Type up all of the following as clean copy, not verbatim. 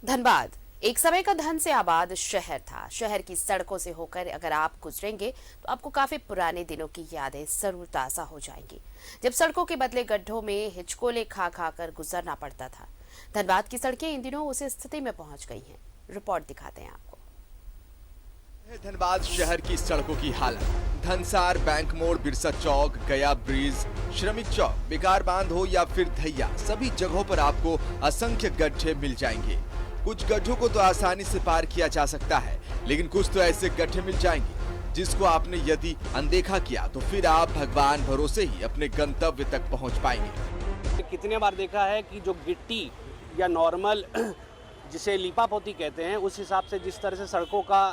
धनबाद एक समय का धन से आबाद शहर था। शहर की सड़कों से होकर अगर आप गुजरेंगे तो आपको काफी पुराने दिनों की यादें जरूर ताजा हो जाएंगी, जब सड़कों के बदले गड्ढों में हिचकोले खा खा कर गुजरना पड़ता था। धनबाद की सड़कें इन दिनों उस स्थिति में पहुंच गई हैं। रिपोर्ट दिखाते हैं आपको। धनबाद शहर की सड़कों की हालत। धनसार, बैंक मोड़, बिरसा चौक, गया ब्रिज, श्रमिक चौक, बेकार बांध हो या फिर धैया, सभी जगहों पर आपको असंख्य गड्ढे मिल जाएंगे। कुछ गड्ढों को तो आसानी से पार किया जा सकता है, लेकिन कुछ तो ऐसे गड्ढे मिल जाएंगे जिसको आपने यदि अनदेखा किया तो फिर आप भगवान भरोसे ही अपने गंतव्य तक पहुंच पाएंगे। कितने बार देखा है कि जो गिट्टी या नॉर्मल जिसे लीपापोती कहते हैं, उस हिसाब से जिस तरह से सड़कों का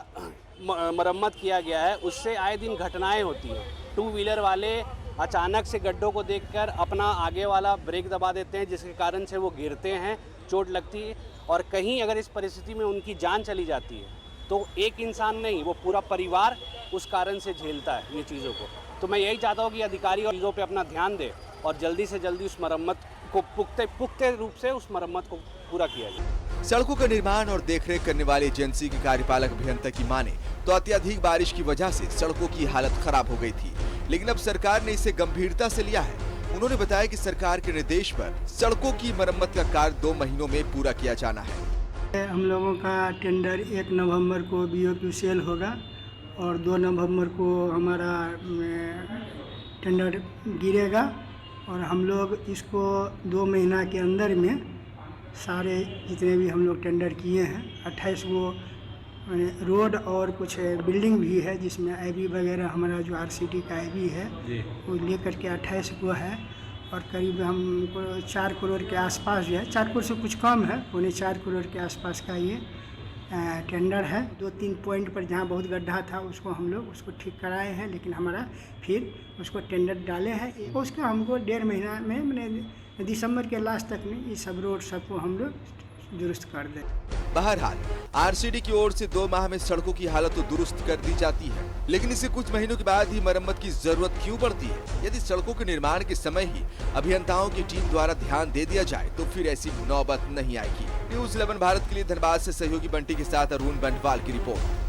मरम्मत किया गया है, उससे आए दिन घटनाएं होती हैं। टू व्हीलर वाले अचानक से गड्ढों को देखकर अपना आगे वाला ब्रेक दबा देते हैं, जिसके कारण से वो गिरते हैं, चोट लगती है, और कहीं अगर इस परिस्थिति में उनकी जान चली जाती है तो एक इंसान नहीं, वो पूरा परिवार उस कारण से झेलता है ये चीज़ों को। तो मैं यही चाहता हूँ कि अधिकारी और चीज़ों पे अपना ध्यान दे और जल्दी से जल्दी उस मरम्मत को पुख्ते रूप से उस मरम्मत को पूरा किया जाए। सड़कों का निर्माण और देखरेख करने वाली एजेंसी के कार्यपालक अभियंता की माने तो अत्यधिक बारिश की वजह से सड़कों की हालत खराब हो गई थी, लेकिन अब सरकार ने इसे गंभीरता से लिया है। उन्होंने बताया कि सरकार के निर्देश पर सड़कों की मरम्मत का कार्य 2 महीनों में पूरा किया जाना है। हम लोगों का टेंडर 1 नवंबर को BOQ सेल होगा और 2 नवंबर को हमारा टेंडर गिरेगा और हम लोग इसको 2 महीना के अंदर में सारे जितने भी हम लोग टेंडर किए हैं 28 वो रोड और कुछ बिल्डिंग भी है, जिसमें IB वगैरह हमारा जो RCT का IB है वो लेकर के 28 को है और करीब हमको 4 करोड़ के आसपास जो है, 4 करोड़ से कुछ कम है, 4.25 करोड़ के आसपास का ये टेंडर है। 2-3 पॉइंट पर जहाँ बहुत गड्ढा था उसको हम लोग उसको ठीक कराए हैं, लेकिन हमारा फिर उसको टेंडर डाले हैं। उसको हमको 1.5 महीना में मैंने दिसंबर के लास्ट तक में ये सब रोड सबको हम लोग दुरुस्त कर दें। बहरहाल RCD की ओर से 2 माह में सड़कों की हालत तो दुरुस्त कर दी जाती है, लेकिन इसे कुछ महीनों के बाद ही मरम्मत की जरूरत क्यों पड़ती है? यदि सड़कों के निर्माण के समय ही अभियंताओं की टीम द्वारा ध्यान दे दिया जाए तो फिर ऐसी नौबत नहीं आएगी। न्यूज़ 11 भारत के लिए धनबाद से सहयोगी बंटी के साथ अरुण बंटवाल की report.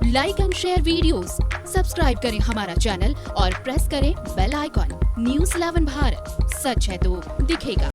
Like and share videos, subscribe करें हमारा चैनल और प्रेस करें बेल आइकॉन। न्यूज़ 11 भारत, सच है तो दिखेगा।